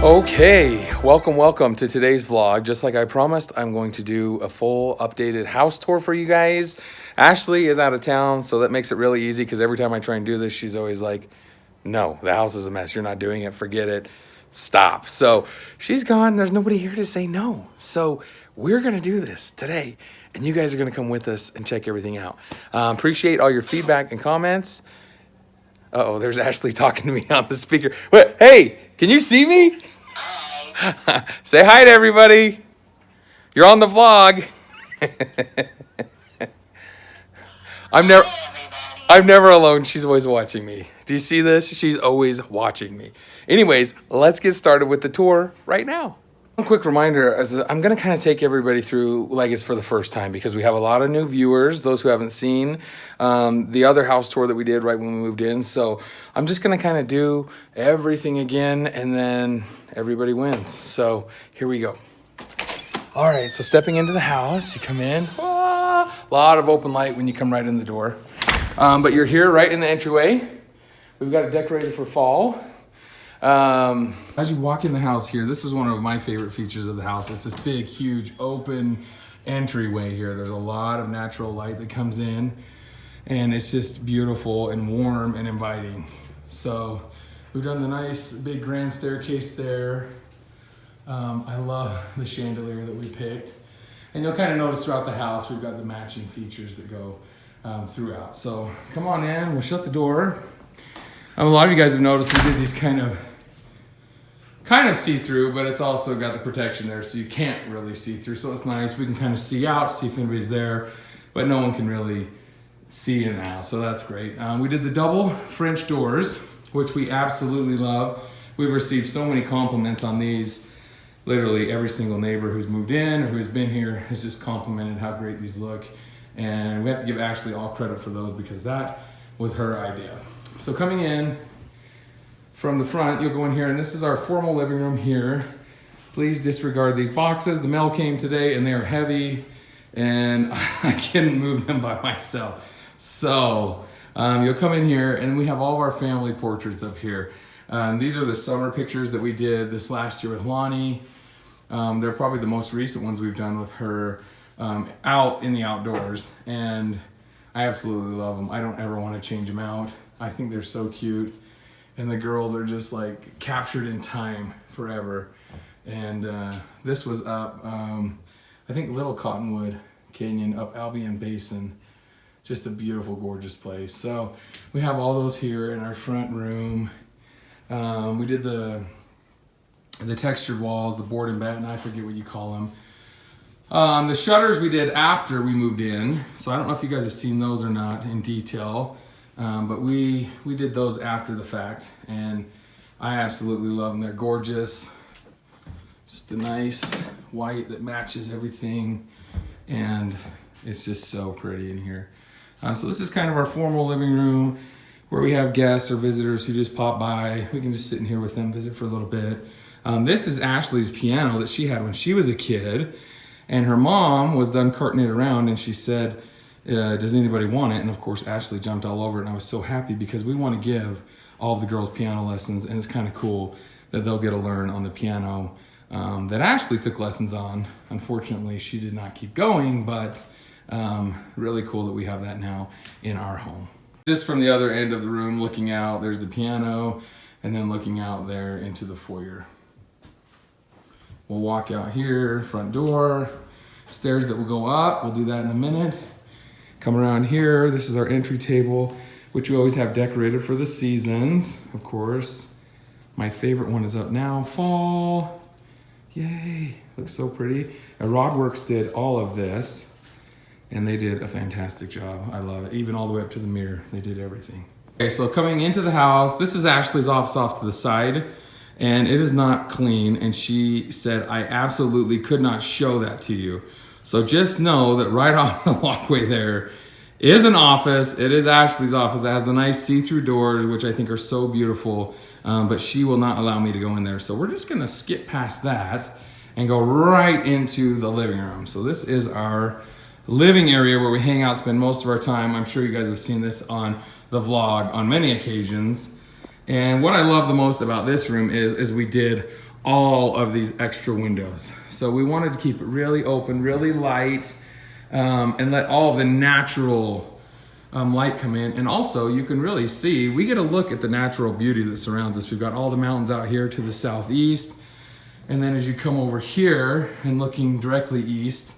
Okay, welcome to today's vlog. Just like I promised, I'm going to do a full updated house tour for you guys. Ashley is out of town, so that makes it really easy because every time I try and do this, she's always like, no, the house is a mess. You're not doing it. Forget it. Stop. So she's gone. There's nobody here to say no. So we're going to do this today, and you guys are going to come with us and check everything out. Appreciate all your feedback and comments. Uh-oh, there's Ashley talking to me on the speaker. Wait, hey, can you see me? Say hi to everybody. You're on the vlog. I'm never alone. She's always watching me. Do you see this? She's always watching me. Anyways, let's get started with the tour right now. One quick reminder, I'm going to kind of take everybody through like it's for the first time because we have a lot of new viewers, those who haven't seen the other house tour that we did right when we moved in. So I'm just going to kind of do everything again and then everybody wins. So here we go. All right, so stepping into the house, you come in. A lot of open light when you come right in the door. But you're here right in the entryway. We've got it decorated for fall. As you walk in the house here, this is one of my favorite features of the house. It's this big, huge, open entryway here. There's a lot of natural light that comes in, and it's just beautiful and warm and inviting. So we've done the nice big grand staircase there. I love the chandelier that we picked. And you'll kind of notice throughout the house, we've got the matching features that go throughout. So come on in, we'll shut the door. A lot of you guys have noticed we did these kind of see-through, but it's also got the protection there, so you can't really see through. So it's nice. We can kind of see out, see if anybody's there, but no one can really see in the house, so that's great. We did the double French doors, which we absolutely love. We've received so many compliments on these. Literally every single neighbor who's moved in or who's been here has just complimented how great these look. And we have to give Ashley all credit for those because that was her idea. So coming in from the front, you'll go in here, and this is our formal living room here. Please disregard these boxes. The mail came today, and they are heavy, and I couldn't move them by myself. So you'll come in here, and we have all of our family portraits up here. These are the summer pictures that we did this last year with Lonnie. They're probably the most recent ones we've done with her out in the outdoors, and I absolutely love them. I don't ever want to change them out. I think they're so cute, and the girls are just like captured in time forever. And this was up, I think Little Cottonwood Canyon up Albion Basin. Just a beautiful, gorgeous place. So we have all those here in our front room. We did the textured walls, the board and batten, I forget what you call them. The shutters we did after we moved in, so I don't know if you guys have seen those or not in detail, but we did those after the fact, and I absolutely love them. They're gorgeous. Just the nice white that matches everything, and it's just so pretty in here. So this is kind of our formal living room where we have guests or visitors who just pop by. We can just sit in here with them, visit for a little bit. This is Ashley's piano that she had when she was a kid. And her mom was done carting it around, and she said, does anybody want it? And of course, Ashley jumped all over it, and I was so happy because we want to give all of the girls piano lessons, and it's kind of cool that they'll get to learn on the piano that Ashley took lessons on. Unfortunately, she did not keep going, but really cool that we have that now in our home. Just from the other end of the room, looking out, there's the piano, and then looking out there into the foyer. We'll walk out here, front door, stairs that will go up. We'll do that in a minute. Come around here. This is our entry table, which we always have decorated for the seasons, of course. My favorite one is up now, fall. Yay, looks so pretty. Rodworks did all of this, and they did a fantastic job. I love it. Even all the way up to the mirror, they did everything. Okay, so coming into the house, this is Ashley's office off to the side. And it is not clean, and she said, I absolutely could not show that to you. So just know that right off the walkway there is an office. It is Ashley's office. It has the nice see-through doors, which I think are so beautiful, but she will not allow me to go in there. So we're just gonna skip past that and go right into the living room. So this is our living area where we hang out, spend most of our time. I'm sure you guys have seen this on the vlog on many occasions. And what I love the most about this room is we did all of these extra windows. So we wanted to keep it really open, really light, and let all the natural light come in. And also you can really see, we get a look at the natural beauty that surrounds us. We've got all the mountains out here to the southeast. And then as you come over here and looking directly east,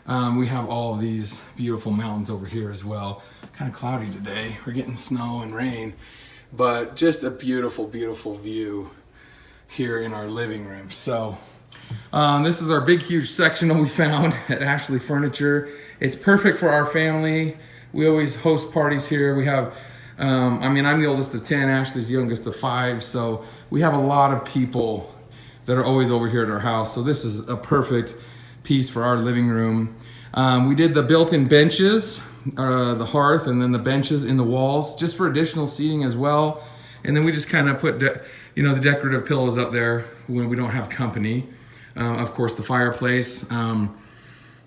we have all of these beautiful mountains over here as well. Kind of cloudy today. We're getting snow and rain, but just a beautiful, beautiful view here in our living room. So this is our big, huge sectional we found at Ashley Furniture. It's perfect for our family. We always host parties here. We have, I'm the oldest of 10, Ashley's the youngest of 5. So we have a lot of people that are always over here at our house. So this is a perfect piece for our living room. We did the built-in benches, the hearth, and then the benches in the walls just for additional seating as well. And then we just kind of put the decorative pillows up there when we don't have company. Of course, the fireplace,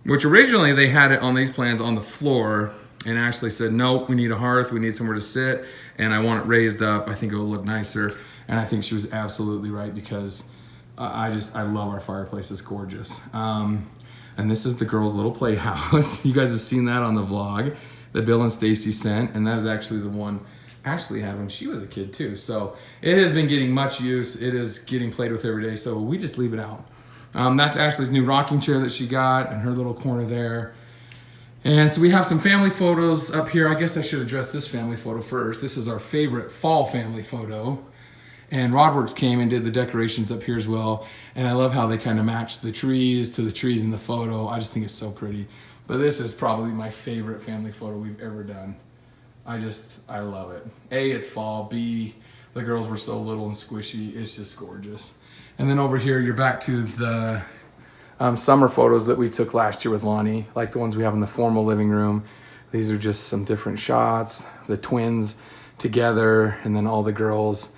which originally they had it on these plans on the floor, and Ashley said, nope, we need a hearth, we need somewhere to sit, and I want it raised up. I think it will look nicer. And I think she was absolutely right, because I love our fireplace. It's gorgeous. And this is the girls' little playhouse. You guys have seen that on the vlog that Bill and Stacy sent, and that is actually the one Ashley had when she was a kid too. So it has been getting much use. It is getting played with every day, so we just leave it out. That's Ashley's new rocking chair that she got in her little corner there. And so we have some family photos up here. I guess I should address this family photo first. This is our favorite fall family photo. And Rodworks came and did the decorations up here as well. And I love how they kind of match the trees to the trees in the photo. I just think it's so pretty. But this is probably my favorite family photo we've ever done. I love it. A, it's fall. B, the girls were so little and squishy. It's just gorgeous. And then over here, you're back to the summer photos that we took last year with Lonnie, like the ones we have in the formal living room. These are just some different shots, the twins together, and then all the girls,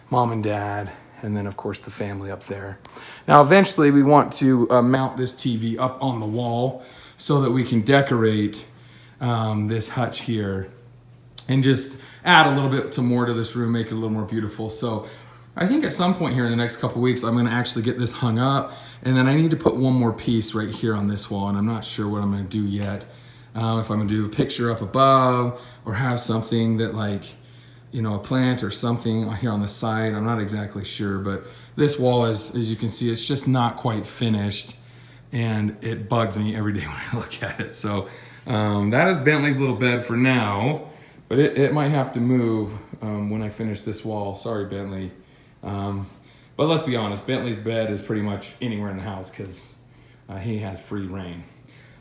mom and dad, and then of course the family up there. Now eventually we want to mount this TV up on the wall so that we can decorate this hutch here and just add a little bit more to this room, make it a little more beautiful. So I think at some point here in the next couple weeks, I'm gonna actually get this hung up, and then I need to put one more piece right here on this wall, and I'm not sure what I'm gonna do yet. If I'm gonna do a picture up above or have something that a plant or something here on the side. I'm not exactly sure, but this wall is, as you can see, it's just not quite finished, and it bugs me every day when I look at it. So that is Bentley's little bed for now, but it might have to move when I finish this wall. Sorry, Bentley. But let's be honest, Bentley's bed is pretty much anywhere in the house because he has free reign.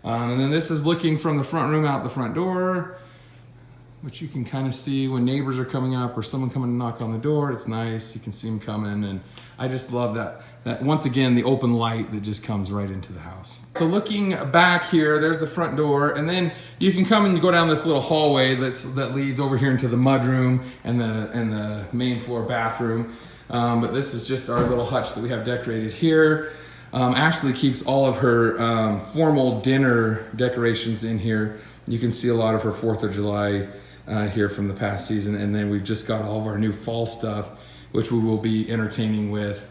And then this is looking from the front room out the front door, which you can kind of see when neighbors are coming up or someone coming to knock on the door. It's nice, you can see them coming, and I just love that once again, the open light that just comes right into the house. So looking back here, there's the front door, and then you can come and go down this little hallway that leads over here into the mudroom and the main floor bathroom. But this is just our little hutch that we have decorated here. Ashley keeps all of her formal dinner decorations in here. You can see a lot of her 4th of July here from the past season, and then we've just got all of our new fall stuff, which we will be entertaining with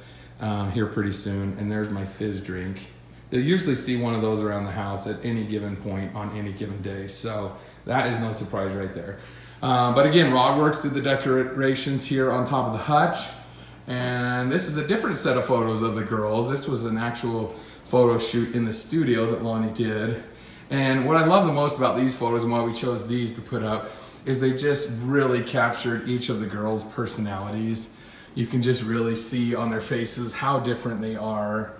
here pretty soon. And there's my fizz drink. You'll usually see one of those around the house at any given point on any given day, so that is no surprise right there. But again, Rodworks did the decorations here on top of the hutch, and this is a different set of photos of the girls. This was an actual photo shoot in the studio that Lonnie did. And what I love the most about these photos and why we chose these to put up is they just really captured each of the girls' personalities. You can just really see on their faces how different they are.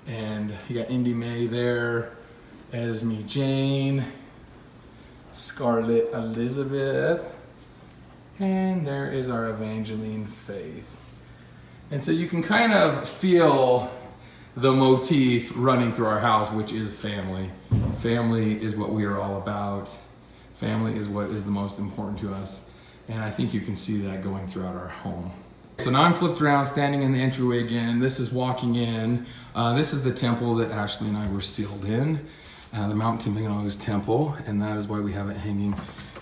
And you got Indy May there, Esme Jane, Scarlett Elizabeth, and there is our Evangeline Faith. And so you can kind of feel the motif running through our house, which is family. Family is what we are all about. Family is what is the most important to us. And I think you can see that going throughout our home. So now I'm flipped around, standing in the entryway again. This is walking in. This is the temple that Ashley and I were sealed in, the Mount Timpanogos temple. And that is why we have it hanging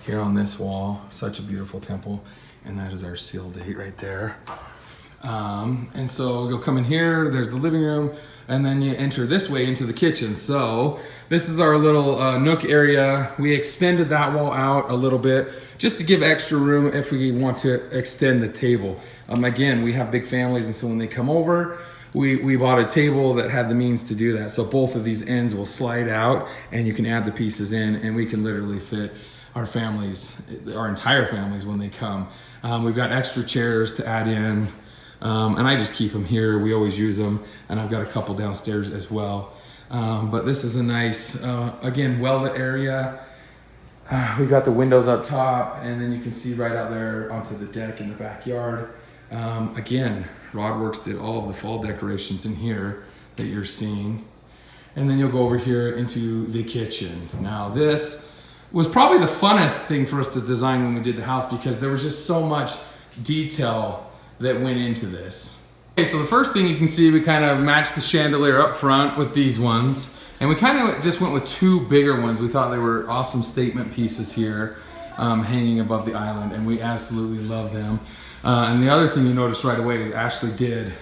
here on this wall. Such a beautiful temple. And that is our seal date right there. And so you'll come in here, there's the living room, and then you enter this way into the kitchen. So this is our little nook area. We extended that wall out a little bit just to give extra room if we want to extend the table. Again, we have big families, and so when they come over, we bought a table that had the means to do that. So both of these ends will slide out and you can add the pieces in, and we can literally fit our families, our entire families when they come. We've got extra chairs to add in. And I just keep them here. We always use them, and I've got a couple downstairs as well. But this is a nice, again, well-lit area. We've got the windows up top, and then you can see right out there onto the deck in the backyard. Again, Rodworks did all of the fall decorations in here that you're seeing. And then you'll go over here into the kitchen. Now this was probably the funnest thing for us to design when we did the house, because there was just so much detail that went into this. Okay, so the first thing you can see, we kind of matched the chandelier up front with these ones, and we kind of just went with two bigger ones. We thought they were awesome statement pieces here, hanging above the island, and we absolutely love them. And the other thing you notice right away is Ashley did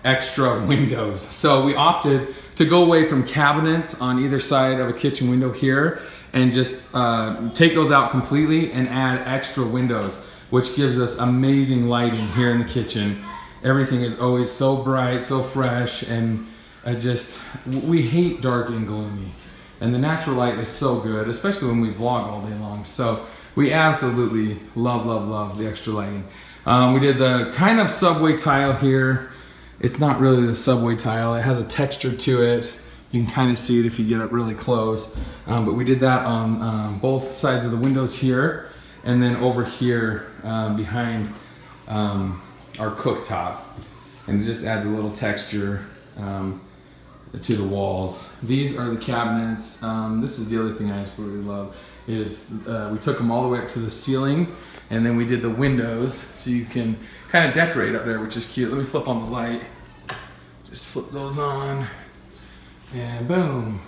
extra windows. So we opted to go away from cabinets on either side of a kitchen window here and just take those out completely and add extra windows, which gives us amazing lighting here in the kitchen. Everything is always so bright, so fresh, and we hate dark and gloomy. And the natural light is so good, especially when we vlog all day long. So we absolutely love, love, love the extra lighting. We did the kind of subway tile here. It's not really the subway tile. It has a texture to it. You can kind of see it if you get up really close. But we did that on both sides of the windows here, and then over here behind our cooktop, and it just adds a little texture to the walls. These are the cabinets. This is the other thing I absolutely love, is we took them all the way up to the ceiling, and then we did the windows so you can kind of decorate up there, which is cute. Let me flip on the light. Just flip those on, and boom.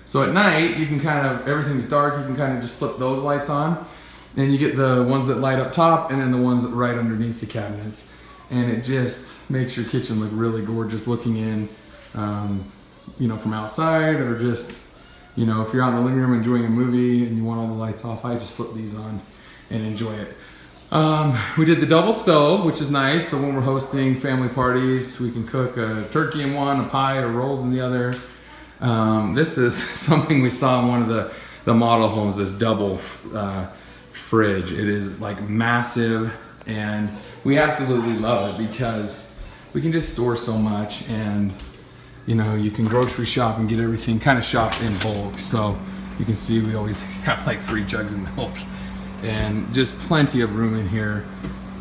So at night, you can kind of, everything's dark, you can kind of just flip those lights on, and you get the ones that light up top and then the ones right underneath the cabinets. And it just makes your kitchen look really gorgeous looking in, you know, from outside, or just, you know, if you're out in the living room enjoying a movie and you want all the lights off, I just flip these on and enjoy it. We did the double stove, which is nice. So when we're hosting family parties, we can cook a turkey in one, a pie, or rolls in the other. This is something we saw in one of the model homes, this double fridge. It is like massive, and we absolutely love it because we can just store so much, and you know, you can grocery shop and get everything kind of shopped in bulk. So you can see we always have like 3 jugs of milk, and just plenty of room in here.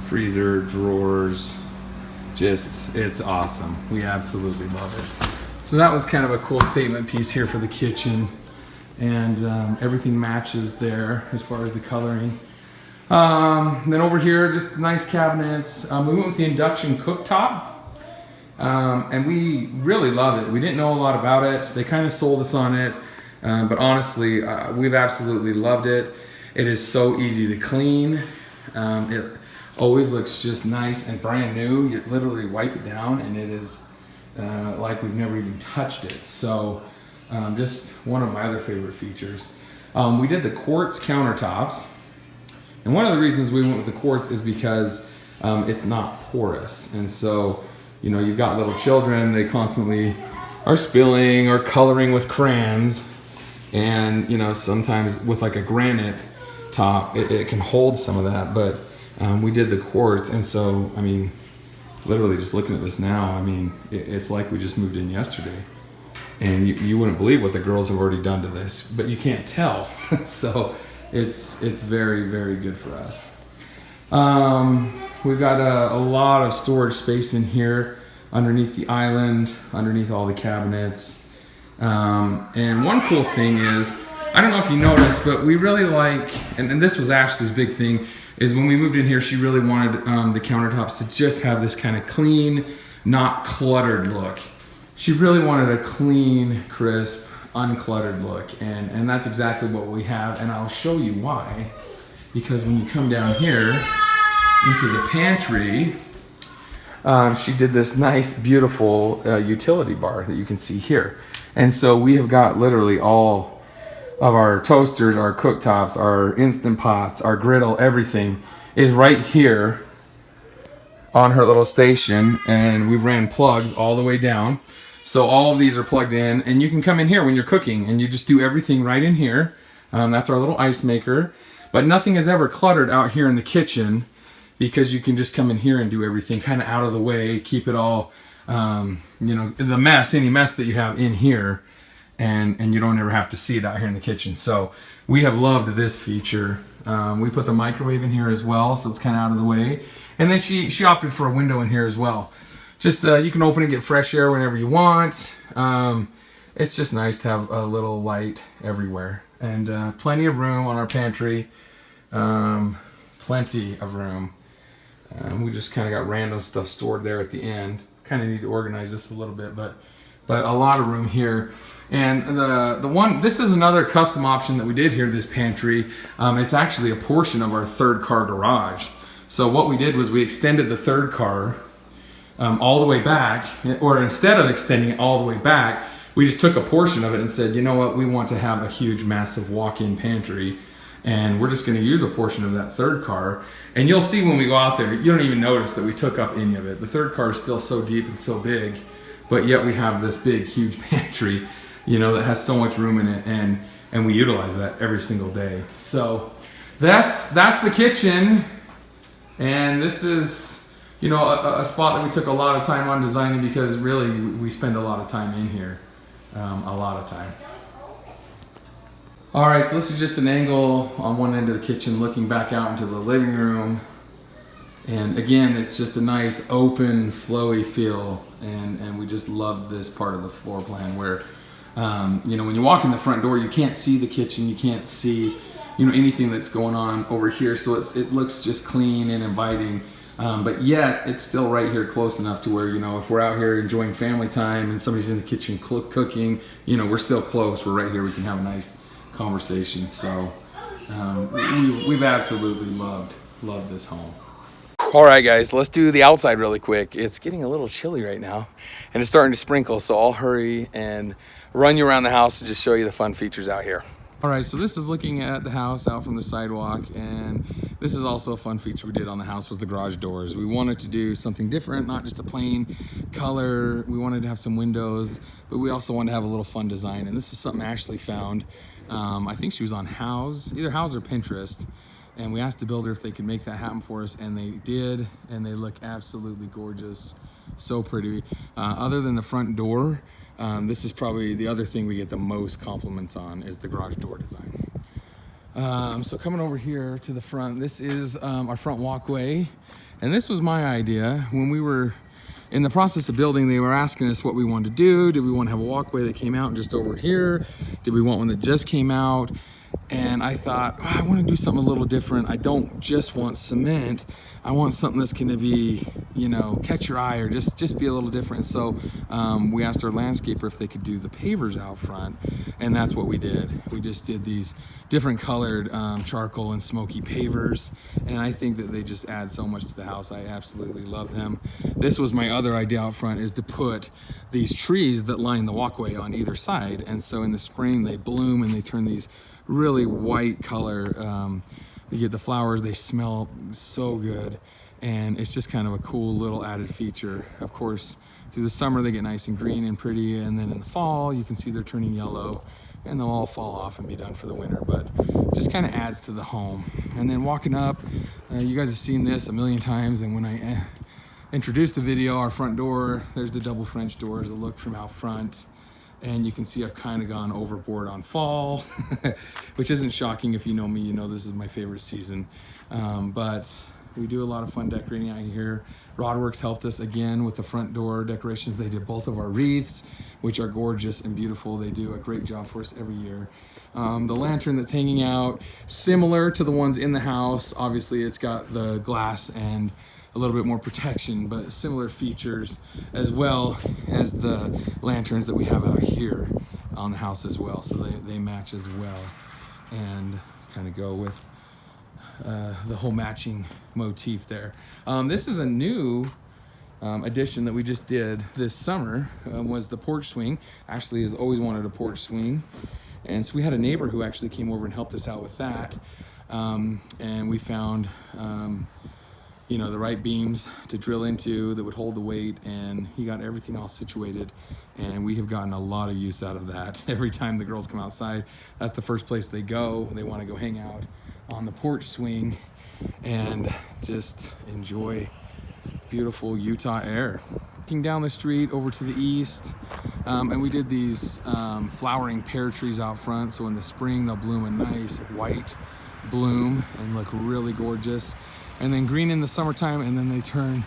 Freezer, drawers, just, it's awesome. We absolutely love it. So that was kind of a cool statement piece here for the kitchen, and everything matches there as far as the coloring. Then over here, just nice cabinets. We went with the induction cooktop, and we really love it. We didn't know a lot about it. They kind of sold us on it, but honestly, we've absolutely loved it. It is so easy to clean. It always looks just nice and brand new. You literally wipe it down, and it is like we've never even touched it. So just one of my other favorite features. We did the quartz countertops, and one of the reasons we went with the quartz is because it's not porous. And so, you know, you've got little children, they constantly are spilling or coloring with crayons, and you know, sometimes with like a granite top, it can hold some of that, but we did the quartz, and so, I mean, literally just looking at this now, I mean, it's like we just moved in yesterday. And you wouldn't believe what the girls have already done to this, but you can't tell. So it's very, very good for us. We've got a lot of storage space in here underneath the island, underneath all the cabinets. And one cool thing is, I don't know if you noticed, but we really like, and this was Ashley's big thing, is when we moved in here, she really wanted the countertops to just have this kind of clean, not cluttered look. She really wanted a clean, crisp, uncluttered look, and that's exactly what we have, and I'll show you why. Because when you come down here into the pantry, she did this nice, beautiful utility bar that you can see here. And so we have got literally all of our toasters, our cooktops, our Instant Pots, our griddle, everything is right here on her little station, and we've ran plugs all the way down. So all of these are plugged in, and you can come in here when you're cooking and you just do everything right in here. That's our little ice maker. But nothing is ever cluttered out here in the kitchen because you can just come in here and do everything kind of out of the way, keep it all, you know, the mess, any mess that you have in here, and you don't ever have to see it out here in the kitchen. So we have loved this feature. We put the microwave in here as well, so it's kind of out of the way. And then she opted for a window in here as well. Just you can open and get fresh air whenever you want. It's just nice to have a little light everywhere. And plenty of room on our pantry. Plenty of room. We just kind of got random stuff stored there at the end. Kind of need to organize this a little bit, but a lot of room here. And the one, this is another custom option that we did here, this pantry. It's actually a portion of our third car garage. So what we did was we extended the third car all the way back, or instead of extending it all the way back, we just took a portion of it and said, you know what, we want to have a huge, massive walk-in pantry, and we're just going to use a portion of that third car. And you'll see when we go out there, you don't even notice that we took up any of it. The third car is still so deep and so big, but yet we have this big, huge pantry, you know, that has so much room in it, and we utilize that every single day. So that's the kitchen. And this is, you know, a spot that we took a lot of time on designing because really we spend a lot of time in here, a lot of time. All right, so this is just an angle on one end of the kitchen looking back out into the living room. And again, it's just a nice open, flowy feel. And we just love this part of the floor plan where, you know, when you walk in the front door, you can't see the kitchen, you can't see, you know, anything that's going on over here. So it looks just clean and inviting, but yet it's still right here close enough to where, you know, if we're out here enjoying family time and somebody's in the kitchen cooking, you know, we're still close. We're right here. We can have a nice conversation. So we've absolutely loved this home. All right, guys, let's do the outside really quick. It's getting a little chilly right now, and it's starting to sprinkle. So I'll hurry and run you around the house to just show you the fun features out here. All right, so this is looking at the house out from the sidewalk, and this is also a fun feature we did on the house was the garage doors. We wanted to do something different, not just a plain color. We wanted to have some windows, but we also wanted to have a little fun design, and this is something Ashley found. I think she was on either House or Pinterest, and we asked the builder if they could make that happen for us, and they did, and they look absolutely gorgeous, so pretty. Other than the front door, this is probably the other thing we get the most compliments on is the garage door design. So coming over here to the front, this is our front walkway, and this was my idea. When we were in the process of building, they were asking us what we wanted to do. Did we want to have a walkway that came out just over here? Did we want one that just came out? And I thought, oh, I want to do something a little different. I don't just want cement. I want something that's going to be, you know, catch your eye or just be a little different. So we asked our landscaper if they could do the pavers out front, and that's what we did. We just did these different colored charcoal and smoky pavers, and I think that they just add so much to the house. I absolutely love them. This was my other idea out front, is to put these trees that line the walkway on either side, and so in the spring they bloom and they turn these really white color. You get the flowers, they smell so good, and it's just kind of a cool little added feature. Of course, through the summer they get nice and green and pretty, and then in the fall you can see they're turning yellow, and they'll all fall off and be done for the winter, but just kind of adds to the home. And then walking up, you guys have seen this a million times, and when I introduced the video, our front door, there's the double French doors that look from out front. And you can see I've kind of gone overboard on fall, which isn't shocking. If you know me, you know this is my favorite season. But we do a lot of fun decorating out here. Rodworks helped us again with the front door decorations. They did both of our wreaths, which are gorgeous and beautiful. They do a great job for us every year. The lantern that's hanging out, similar to the ones in the house. Obviously, it's got the glass and a little bit more protection, but similar features as well as the lanterns that we have out here on the house as well. So they match as well and kind of go with the whole matching motif there. This is a new addition that we just did this summer was the porch swing. Ashley has always wanted a porch swing. And so we had a neighbor who actually came over and helped us out with that. And we found, you know, the right beams to drill into that would hold the weight, and he got everything all situated. And we have gotten a lot of use out of that. Every time the girls come outside, that's the first place they go. They want to go hang out on the porch swing and just enjoy beautiful Utah air. Looking down the street over to the east, and we did these flowering pear trees out front, so in the spring they'll bloom a nice white bloom and look really gorgeous, and then green in the summertime, and then they turn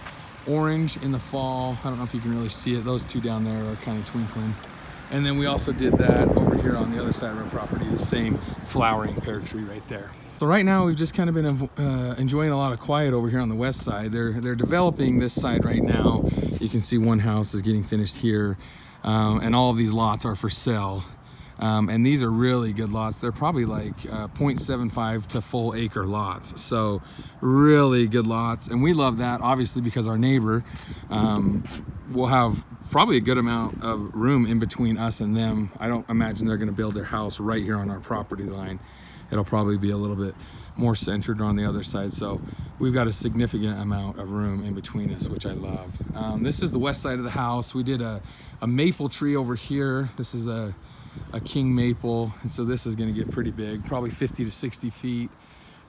orange in the fall. I don't know if you can really see it, those two down there are kind of twinkling. And then we also did that over here on the other side of our property, the same flowering pear tree right there. So right now we've just kind of been enjoying a lot of quiet over here on the west side. They're developing this side right now. You can see one house is getting finished here, and all of these lots are for sale. And these are really good lots. They're probably like 0.75 to full acre lots. So really good lots. And we love that, obviously, because our neighbor will have probably a good amount of room in between us and them. I don't imagine they're gonna build their house right here on our property line. It'll probably be a little bit more centered on the other side. So we've got a significant amount of room in between us, which I love. This is the west side of the house. We did a maple tree over here. This is a king maple, and so this is going to get pretty big, probably 50 to 60 feet,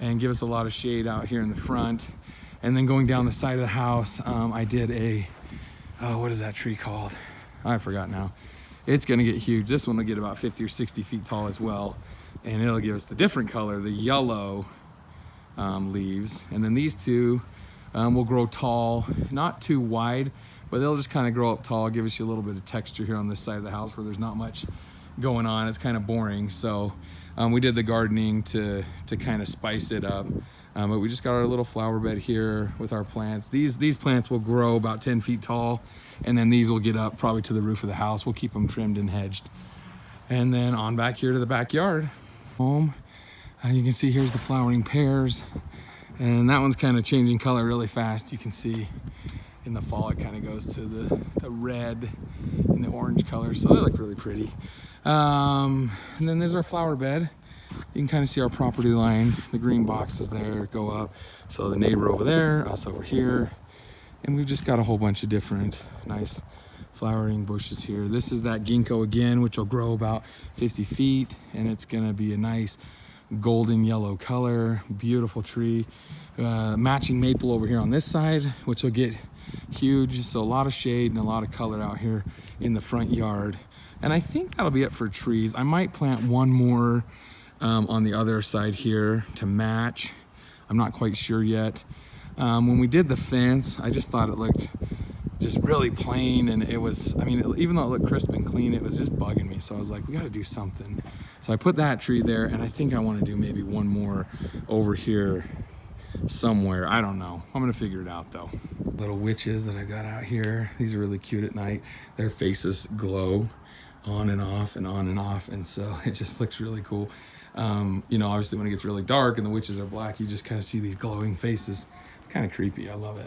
and give us a lot of shade out here in the front. And then going down the side of the house, I did a what is that tree called? I forgot now. It's going to get huge. This one will get about 50 or 60 feet tall as well, and it'll give us the different color, the yellow leaves. And then these two will grow tall, not too wide, but they'll just kind of grow up tall, give us a little bit of texture here on this side of the house where there's not much going on. It's kind of boring. So we did the gardening to kind of spice it up. But we just got our little flower bed here with our plants. These plants will grow about 10 feet tall, and then these will get up probably to the roof of the house. We'll keep them trimmed and hedged. And then on back here to the backyard home, you can see here's the flowering pears, and that one's kind of changing color really fast. You can see in the fall it kind of goes to the red and the orange color, so they look really pretty. And then there's our flower bed. You can kind of see our property line. The green boxes there go up. So the neighbor over there, us over here. And we've just got a whole bunch of different nice flowering bushes here. This is that ginkgo again, which will grow about 50 feet. And it's gonna be a nice golden yellow color, beautiful tree. Matching maple over here on this side, which will get huge. So a lot of shade and a lot of color out here in the front yard. And I think that'll be it for trees. I might plant one more on the other side here to match. I'm not quite sure yet. When we did the fence, I just thought it looked just really plain, and it was, I mean, even though it looked crisp and clean, it was just bugging me. So I was like, we got to do something. So I put that tree there, and I think I want to do maybe one more over here somewhere. I don't know. I'm gonna figure it out though. Little witches that I got out here. These are really cute at night. Their faces glow on and off and on and off, and so it just looks really cool. You know, obviously when it gets really dark and the witches are black, you just kind of see these glowing faces. It's kind of creepy. I love it.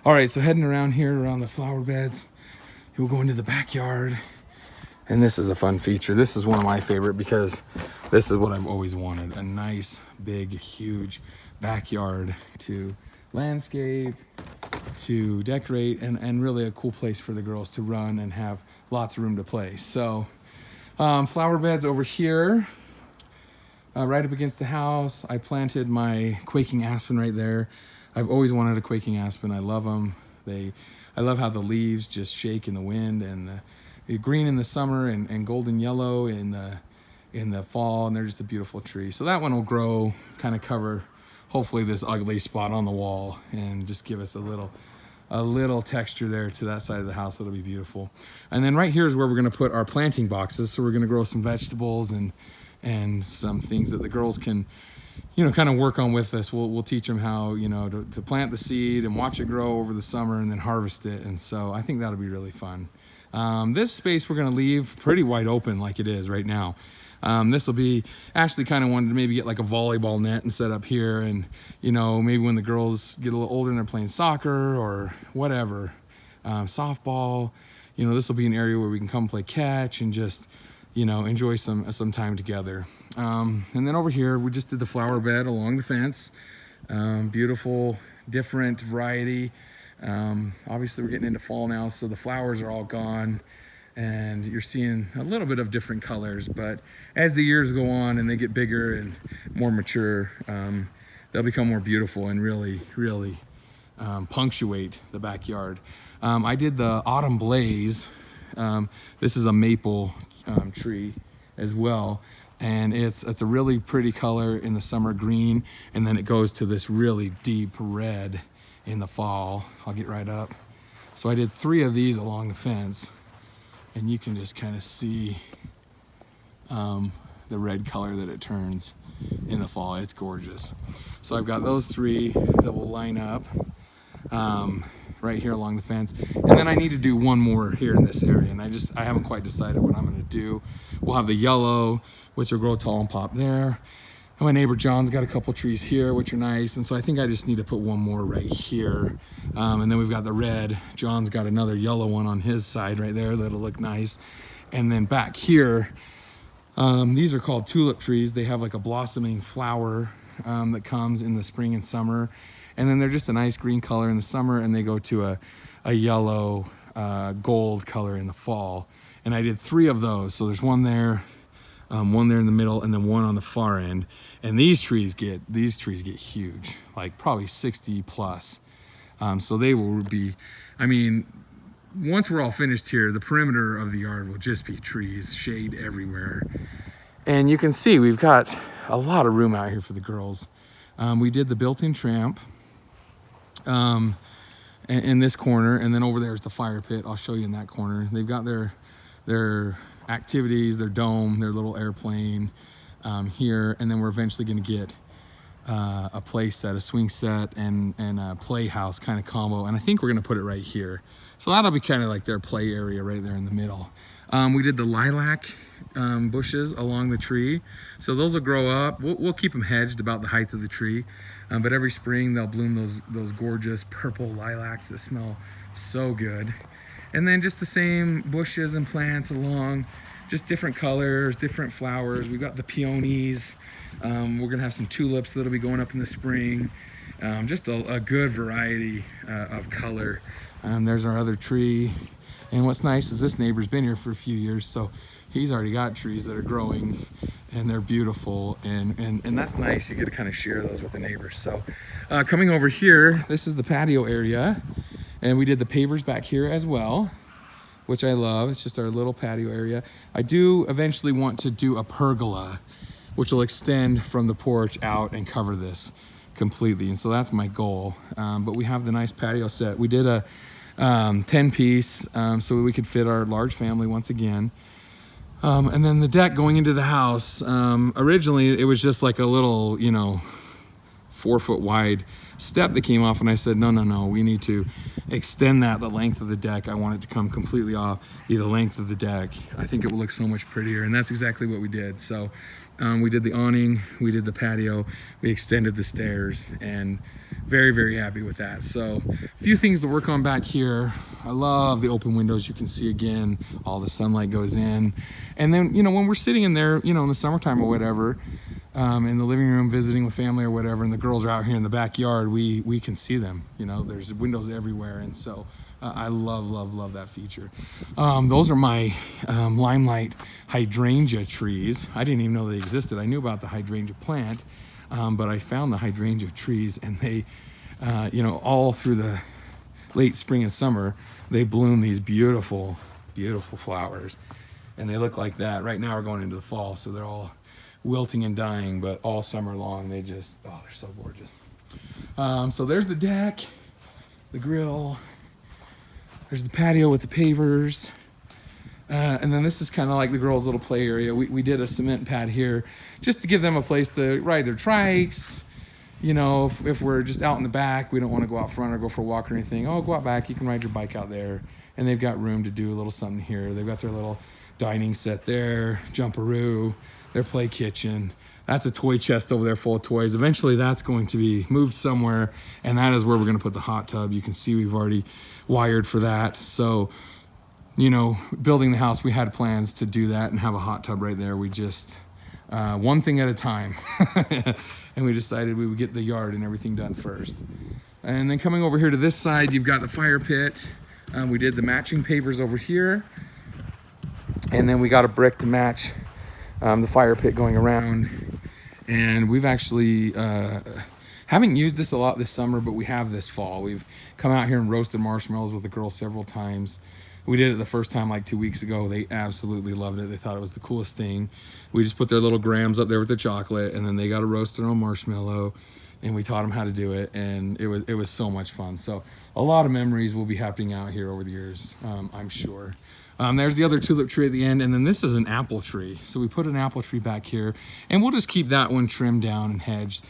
All right, so heading around here around the flower beds, we'll go into the backyard, and this is a fun feature. This is one of my favorite because this is what I've always wanted: a nice, big, huge backyard to landscape, to decorate, and really a cool place for the girls to run and have lots of room to play. So flower beds over here, right up against the house. I planted my quaking aspen right there. I've always wanted a quaking aspen. I love them. I love how the leaves just shake in the wind, and the green in the summer and golden yellow in the fall, and they're just a beautiful tree. So that one will grow, kind of cover hopefully this ugly spot on the wall, and just give us a little texture there to that side of the house. That'll be beautiful. And then right here is where we're going to put our planting boxes. So we're going to grow some vegetables and some things that the girls can, you know, kind of work on with us. We'll teach them how, you know, to plant the seed and watch it grow over the summer and then harvest it. And so I think that'll be really fun. This space we're going to leave pretty wide open like it is right now. This will be, Ashley kind of wanted to maybe get like a volleyball net and set up here, and, you know, maybe when the girls get a little older and they're playing soccer or whatever, softball. You know, this will be an area where we can come play catch and just, you know, enjoy some time together. And then over here, we just did the flower bed along the fence. Beautiful, different variety. Obviously we're getting into fall now, so the flowers are all gone and you're seeing a little bit of different colors, but as the years go on and they get bigger and more mature, they'll become more beautiful and really punctuate the backyard. I did the autumn blaze. This is a maple tree as well, and it's a really pretty color in the summer, green, and then it goes to this really deep red in the fall. I'll get right up. So I did 3 of these along the fence, and you can just kind of see the red color that it turns in the fall. It's gorgeous. So I've got those 3 that will line up right here along the fence, and then I need to do one more here in this area, and I haven't quite decided what I'm going to do. We'll have the yellow, which will grow tall and pop there. And my neighbor John's got a couple trees here, which are nice, and so I think I just need to put one more right here. And then we've got the red. John's got another yellow one on his side right there that'll look nice. And then back here, these are called tulip trees. They have like a blossoming flower that comes in the spring and summer. And then they're just a nice green color in the summer, and they go to a yellow gold color in the fall. And I did 3 of those. So there's one there in the middle, and then one on the far end. And these trees get huge, like probably 60 plus. So they will be, I mean, once we're all finished here, the perimeter of the yard will just be trees, shade everywhere. And you can see we've got a lot of room out here for the girls. We did the built-in tramp in this corner, and then over there is the fire pit. I'll show you in that corner. They've got their activities, their dome, their little airplane here, and then we're eventually going to get a play set, a swing set, and a playhouse kind of combo, and I think we're going to put it right here. So that'll be kind of like their play area right there in the middle. We did the lilac bushes along the tree, so those will grow up. We'll keep them hedged about the height of the tree, but every spring they'll bloom those gorgeous purple lilacs that smell so good. And then just the same bushes and plants along, just different colors, different flowers. We've got the peonies. We're gonna have some tulips that'll be going up in the spring. Just a good variety of color. There's our other tree. And what's nice is this neighbor's been here for a few years, so he's already got trees that are growing and they're beautiful, and that's nice. You get to kind of share those with the neighbors. So coming over here, this is the patio area, and we did the pavers back here as well, which I love. It's just our little patio area. I do eventually want to do a pergola, which will extend from the porch out and cover this completely, and so that's my goal. But we have the nice patio set. We did a 10-piece so we could fit our large family once again. And then the deck going into the house, originally it was just like a little, 4-foot wide step that came off, and I said, no, we need to extend that the length of the deck. I want it to come completely off, be the length of the deck. I think it will look so much prettier, and that's exactly what we did. So we did the awning, we did the patio, we extended the stairs, and very, very happy with that. So a few things to work on back here. I love the open windows. You can see again, all the sunlight goes in. And then, when we're sitting in there, in the summertime or whatever, in the living room visiting with family or whatever, and the girls are out here in the backyard, we can see them. There's windows everywhere, and so I love that feature. Those are my limelight hydrangea trees. I didn't even know they existed. I knew about the hydrangea plant, but I found the hydrangea trees, and they, all through the late spring and summer, they bloom these beautiful, beautiful flowers, and they look like that. Right now we're going into the fall, so they're all wilting and dying, but all summer long they just, they're so gorgeous. So there's the deck, the grill, there's the patio with the pavers, and then this is kind of like the girls' little play area. We did a cement pad here just to give them a place to ride their trikes. If we're just out in the back, we don't want to go out front or go for a walk or anything. Go out back, you can ride your bike out there. And they've got room to do a little something here. They've got their little dining set there, jumperoo, their play kitchen. That's a toy chest over there full of toys. Eventually that's going to be moved somewhere, and that is where we're gonna put the hot tub. You can see we've already wired for that. So, you know, building the house, we had plans to do that and have a hot tub right there. We just, one thing at a time. And we decided we would get the yard and everything done first. And then coming over here to this side, you've got the fire pit. We did the matching pavers over here. And then we got a brick to match the fire pit going around. And we've actually, haven't used this a lot this summer, but we have this fall. We've come out here and roasted marshmallows with the girls several times. We did it the first time like 2 weeks ago. They absolutely loved it. They thought it was the coolest thing. We just put their little grams up there with the chocolate, and then they got to roast their own marshmallow, and we taught them how to do it, and it was so much fun. So a lot of memories will be happening out here over the years, I'm sure. There's the other tulip tree at the end, and then this is an apple tree. So we put an apple tree back here, and we'll just keep that one trimmed down and hedged.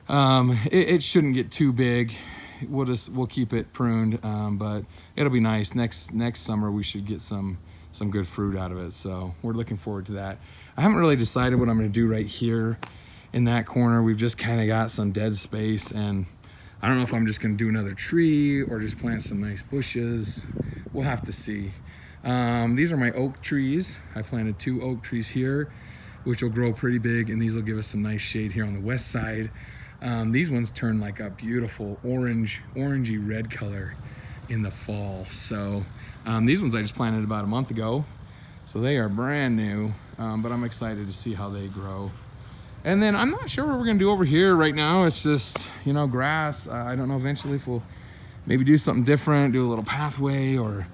It shouldn't get too big. We'll keep it pruned, but it'll be nice. Next summer we should get some good fruit out of it. So we're looking forward to that. I haven't really decided what I'm going to do right here in that corner. We've just kind of got some dead space, and I don't know if I'm just going to do another tree or just plant some nice bushes. We'll have to see. These are my oak trees. I planted 2 oak trees here, which will grow pretty big, and these will give us some nice shade here on the west side. These ones turn like a beautiful orangey red color in the fall. So these ones I just planted about a month ago, so they are brand new, but I'm excited to see how they grow. And then I'm not sure what we're gonna do over here right now. It's just, you know, grass. I don't know eventually if we'll maybe do something different, do a little pathway, or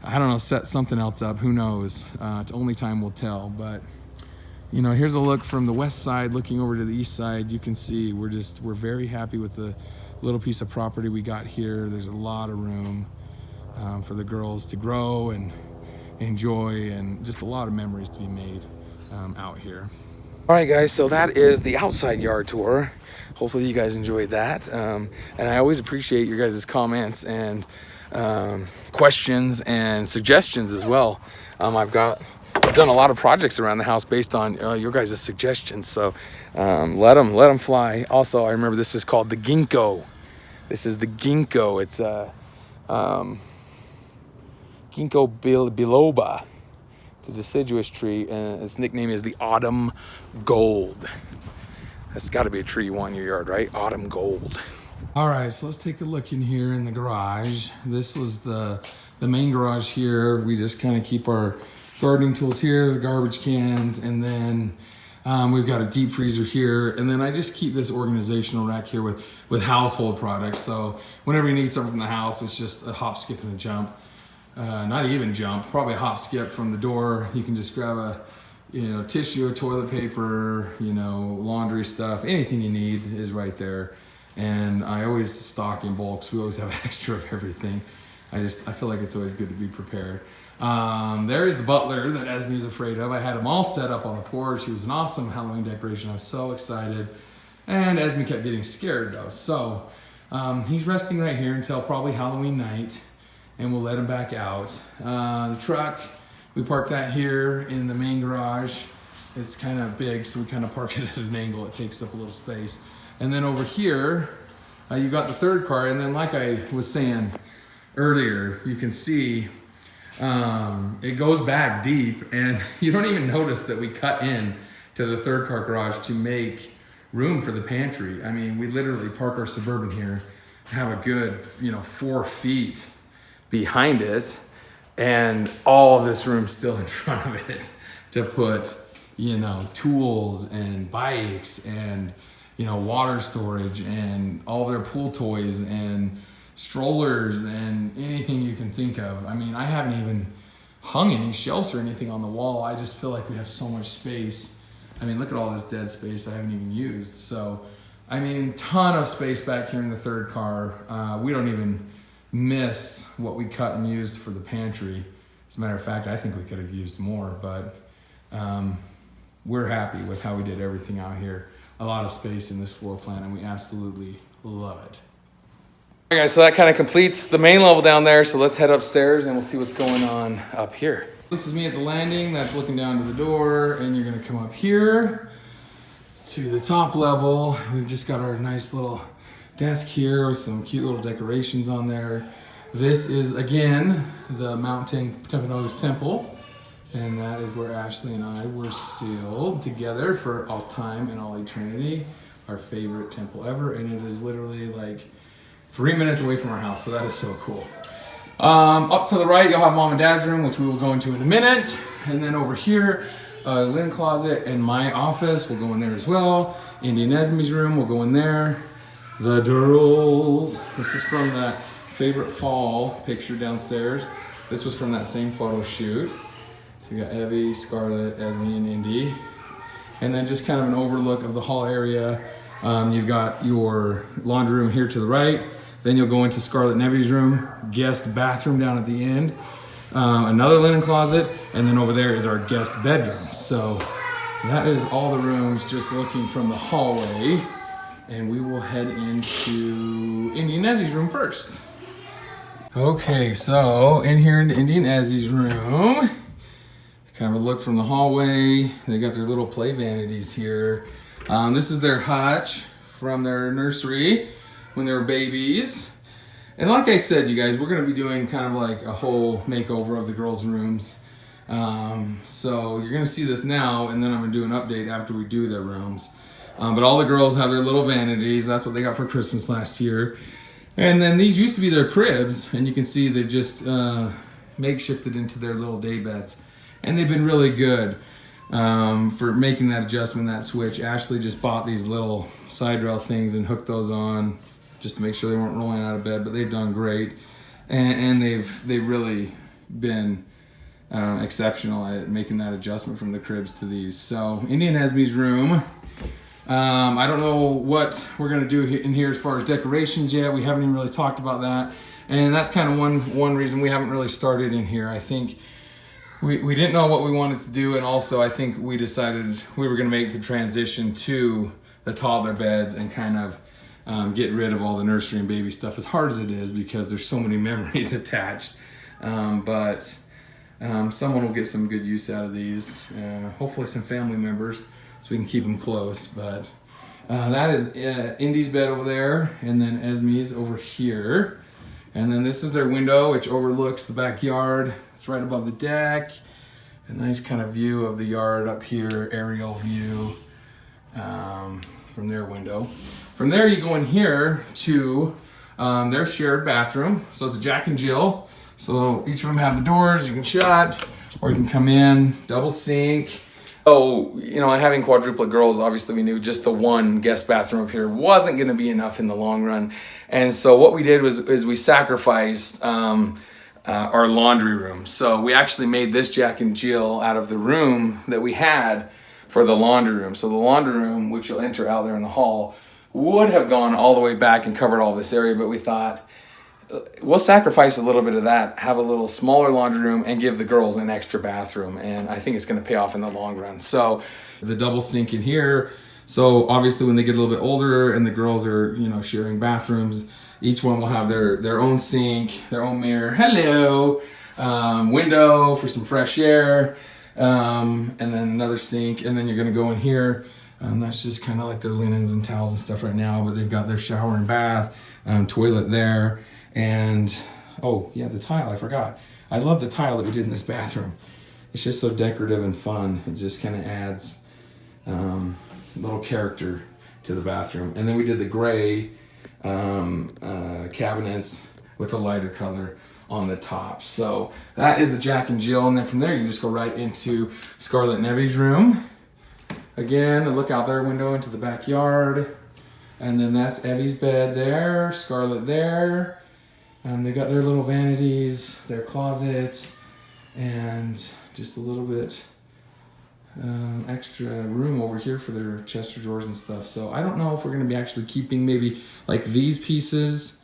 I don't know, set something else up. Who knows? Only time will tell. But you know, here's a look from the west side looking over to the east side. You can see we're very happy with the little piece of property we got here. There's a lot of room for the girls to grow and enjoy, and just a lot of memories to be made out here. All right, guys, so that is the outside yard tour. Hopefully you guys enjoyed that. And I always appreciate your guys' comments and questions and suggestions as well. I've done a lot of projects around the house based on your guys' suggestions, so let them fly. Also, I remember this is called the ginkgo. This is the ginkgo. It's ginkgo biloba. It's a deciduous tree, and its nickname is the autumn gold. That's got to be a tree you want in your yard, right? Autumn gold. All right, so let's take a look in here in the garage. This was the main garage here. We just kind of keep our gardening tools here, the garbage cans, and then we've got a deep freezer here, and then I just keep this organizational rack here with household products. So whenever you need something from the house, it's just a hop, skip, and a jump. Not even jump, probably a hop, skip from the door. You can just grab a tissue, toilet paper, laundry stuff, anything you need is right there. And I always stock in bulk, so we always have extra of everything. I feel like it's always good to be prepared. There's the butler that Esme is afraid of. I had him all set up on the porch. He was an awesome Halloween decoration. I was so excited. And Esme kept getting scared though. So he's resting right here until probably Halloween night, and we'll let him back out. The truck, we park that here in the main garage. It's kind of big, so we kind of park it at an angle. It takes up a little space. And then over here, you got the third car. And then like I was saying earlier, you can see it goes back deep, and you don't even notice that we cut in to the third car garage to make room for the pantry. I mean, we literally park our Suburban here, have a good 4 feet behind it, and all of this room still in front of it to put tools and bikes and water storage and all their pool toys and strollers and anything you can think of. I mean, I haven't even hung any shelves or anything on the wall. I just feel like we have so much space. I mean, look at all this dead space I haven't even used. So, I mean, ton of space back here in the third car. We don't even miss what we cut and used for the pantry. As a matter of fact, I think we could have used more, but we're happy with how we did everything out here. A lot of space in this floor plan, and we absolutely love it. All right, guys, so that kind of completes the main level down there. So let's head upstairs and we'll see what's going on up here. This is me at the landing. That's looking down to the door, and you're gonna come up here. to the top level. We've just got our nice little desk here with some cute little decorations on there. This is, again, the Mountain Timpanogos Temple. And that is where Ashley and I were sealed together for all time and all eternity. Our favorite temple ever. And it is literally like 3 minutes away from our house. So that is so cool. Up to the right, you'll have mom and dad's room, which we will go into in a minute. And then over here, linen closet and my office will go in there as well. Indy and Esme's room will go in there. The Durrells. This is from that favorite fall picture downstairs. This was from that same photo shoot. So you got Evie, Scarlett, Esme, and Indy. And then just kind of an overlook of the hall area. You've got your laundry room here to the right. Then you'll go into Scarlett and Evie's room, guest bathroom down at the end. Another linen closet, and then over there is our guest bedroom. So that is all the rooms just looking from the hallway. And we will head into Indy and Ezzy's room first. Okay, so in here in Indy and Ezzy's room, kind of a look from the hallway. They got their little play vanities here. This is their hutch from their nursery when they were babies. And like I said, you guys, we're gonna be doing kind of like a whole makeover of the girls' rooms. So you're gonna see this now, and then I'm gonna do an update after we do their rooms. But all the girls have their little vanities. That's what they got for Christmas last year. And then these used to be their cribs, and you can see they've just makeshifted into their little day beds. And they've been really good for making that adjustment, that switch. Ashley just bought these little side rail things and hooked those on just to make sure they weren't rolling out of bed, but they've done great. And they've really been exceptional at making that adjustment from the cribs to these. So Indy and Esme's room. I don't know what we're gonna do in here as far as decorations yet. We haven't even really talked about that. And that's kind of one reason we haven't really started in here. I think we didn't know what we wanted to do, and also I think we decided we were gonna make the transition to the toddler beds and kind of get rid of all the nursery and baby stuff, as hard as it is, because there's so many memories attached. But someone will get some good use out of these. Hopefully some family members, so we can keep them close. But that is Indy's bed over there, and then Esme's over here. And then this is their window, which overlooks the backyard. It's right above the deck. A nice kind of view of the yard up here, aerial view from their window. From there, you go in here to their shared bathroom. So it's a Jack and Jill. So each of them have the doors you can shut, or you can come in, double sink. So, you know, having quadruplet girls, obviously we knew just the one guest bathroom up here wasn't gonna be enough in the long run. And so what we did is we sacrificed our laundry room. So we actually made this Jack and Jill out of the room that we had for the laundry room. So the laundry room, which you'll enter out there in the hall, would have gone all the way back and covered all this area, but we thought, we'll sacrifice a little bit of that, have a little smaller laundry room, and give the girls an extra bathroom. And I think it's gonna pay off in the long run. So the double sink in here. So obviously when they get a little bit older and the girls are, you know, sharing bathrooms, each one will have their own sink, their own mirror, hello, window for some fresh air, and then another sink. And then you're gonna go in here. That's just kind of like their linens and towels and stuff right now, but they've got their shower and bath, toilet there. And, oh yeah, the tile, I forgot. I love the tile that we did in this bathroom. It's just so decorative and fun. It just kind of adds little character to the bathroom. And then we did the gray cabinets with a lighter color on the top. So that is the Jack and Jill. And then from there, you just go right into Scarlett and Evie's room. Again, a look out their window into the backyard. And then that's Evie's bed there, Scarlett there. They got their little vanities, their closets, and just a little bit extra room over here for their chest of drawers and stuff. So I don't know if we're gonna be actually keeping maybe like these pieces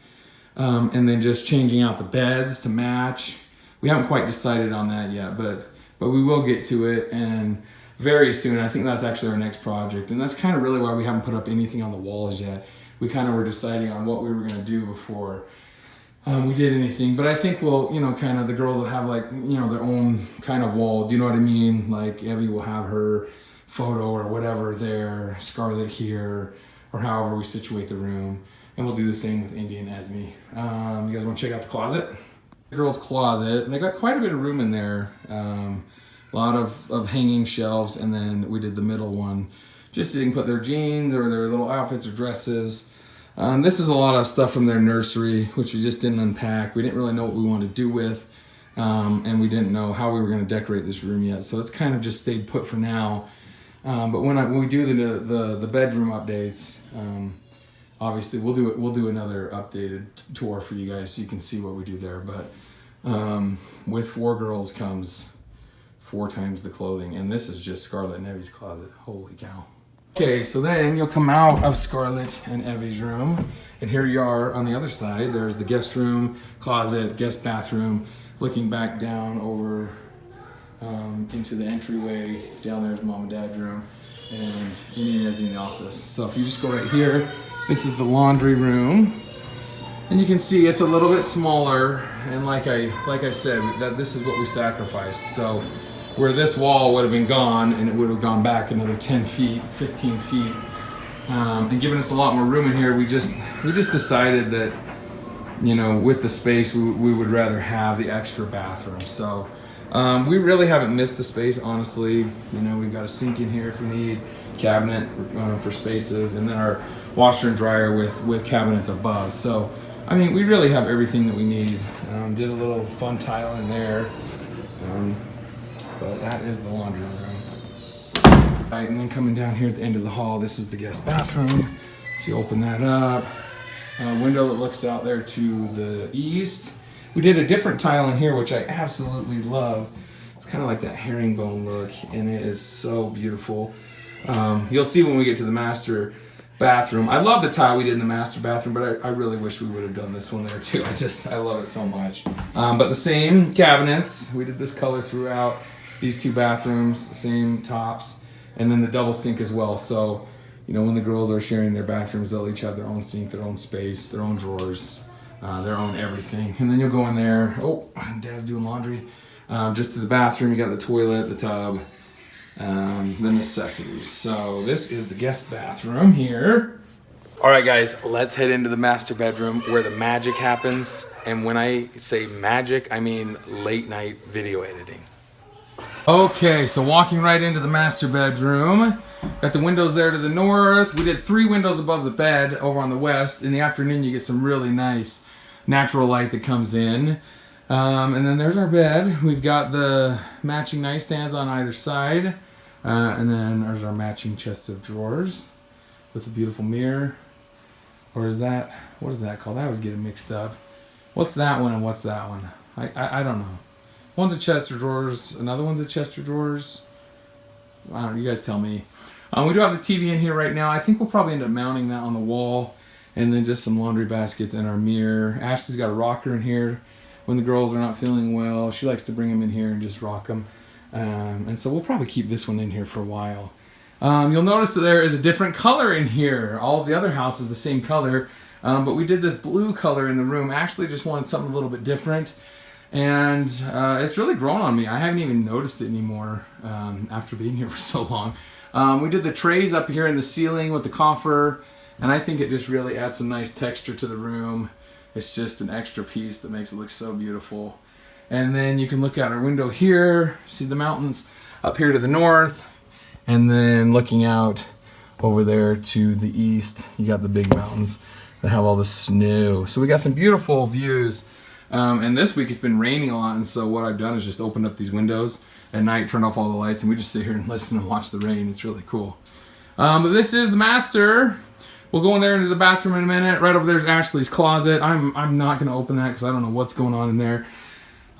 and then just changing out the beds to match. We haven't quite decided on that yet, but we will get to it, and very soon. I think that's actually our next project, and that's kind of really why we haven't put up anything on the walls yet. We kind of were deciding on what we were gonna do before we did anything. But I think we'll, you know, kind of the girls will have like, you know, their own kind of wall. Do you know what I mean? Like Evie will have her photo or whatever there, Scarlett here, or however we situate the room. And we'll do the same with Indy and Esme. You guys want to check out the closet? The girls' closet, and they got quite a bit of room in there. A lot of hanging shelves, and then we did the middle one just so they can put their jeans or their little outfits or dresses. This is a lot of stuff from their nursery, which we just didn't unpack. We didn't really know what we wanted to do with, and we didn't know how we were going to decorate this room yet. So it's kind of just stayed put for now. But when we do the bedroom updates, obviously we'll do another updated tour for you guys so you can see what we do there. But with 4 girls comes 4 times the clothing, and this is just Scarlett and Evie's closet. Holy cow. Okay, so then you'll come out of Scarlett and Evie's room, and here you are on the other side. There's the guest room, closet, guest bathroom. Looking back down over into the entryway, down there's mom and dad's room, and Indy and Esme in the office. So if you just go right here, this is the laundry room, and you can see it's a little bit smaller. And like I said, that this is what we sacrificed. So where this wall would have been gone, and it would have gone back another 10 feet, 15 feet, and given us a lot more room in here, we just decided that, you know, with the space, we would rather have the extra bathroom. So we really haven't missed the space, honestly. You know, we've got a sink in here if we need, cabinet for spaces, and then our washer and dryer with cabinets above. So, I mean, we really have everything that we need. Did a little fun tile in there. But that is the laundry room. All right, and then coming down here at the end of the hall, this is the guest bathroom. So you open that up. Window that looks out there to the east. We did a different tile in here, which I absolutely love. It's kind of like that herringbone look, and it is so beautiful. You'll see when we get to the master bathroom. I love the tile we did in the master bathroom, but I really wish we would have done this one there too. I love it so much. But the same cabinets. We did this color throughout these 2 bathrooms, same tops, and then the double sink as well. So, you know, when the girls are sharing their bathrooms, they'll each have their own sink, their own space, their own drawers, their own everything. And then you'll go in there. Oh, Dad's doing laundry. Just to the bathroom, you got the toilet, the tub, the necessities. So this is the guest bathroom here. All right, guys, let's head into the master bedroom where the magic happens. And when I say magic, I mean late night video editing. Okay, so walking right into the master bedroom. Got the windows there to the north. We did 3 windows above the bed over on the west. In the afternoon, you get some really nice natural light that comes in. And then there's our bed. We've got the matching nightstands on either side. And then there's our matching chest of drawers with a beautiful mirror. Or is that, what is that called? I always get it mixed up. What's that one and what's that one? I don't know. One's a chest of drawers, another one's a chest of drawers. I don't know, you guys tell me. We do have the TV in here right now. I think we'll probably end up mounting that on the wall, and then just some laundry baskets and our mirror. Ashley's got a rocker in here when the girls are not feeling well. She likes to bring them in here and just rock them. And so we'll probably keep this one in here for a while. You'll notice that there is a different color in here. All of the other house is the same color, but we did this blue color in the room. Ashley just wanted something a little bit different. And it's really grown on me. I haven't even noticed it anymore after being here for so long. We did the trays up here in the ceiling with the coffer, and I think it just really adds some nice texture to the room. It's just an extra piece that makes it look so beautiful. And then you can look out our window here, see the mountains up here to the north, and then looking out over there to the east, you got the big mountains that have all the snow. So we got some beautiful views. And this week it's been raining a lot, and so what I've done is just opened up these windows at night, turned off all the lights, and we just sit here and listen and watch the rain. It's really cool. But this is the master. We'll go in there into the bathroom in a minute. Right over there's Ashley's closet. I'm not going to open that because I don't know what's going on in there.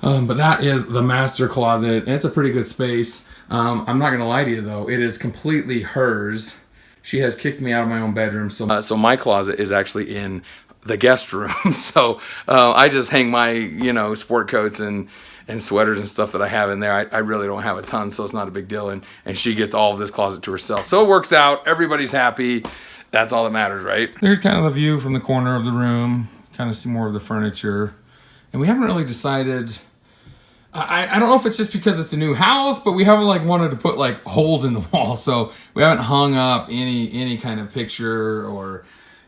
But that is the master closet, and it's a pretty good space. I'm not going to lie to you though, it is completely hers. She has kicked me out of my own bedroom, so my closet is actually in the guest room. So I just hang my, you know, sport coats and sweaters and stuff that I have in there. I really don't have a ton, so it's not a big deal. And she gets all of this closet to herself. So it works out. Everybody's happy. That's all that matters, right? There's kind of a view from the corner of the room. Kind of see more of the furniture. And we haven't really decided I don't know if it's just because it's a new house, but we haven't like wanted to put like holes in the wall, so we haven't hung up any kind of picture or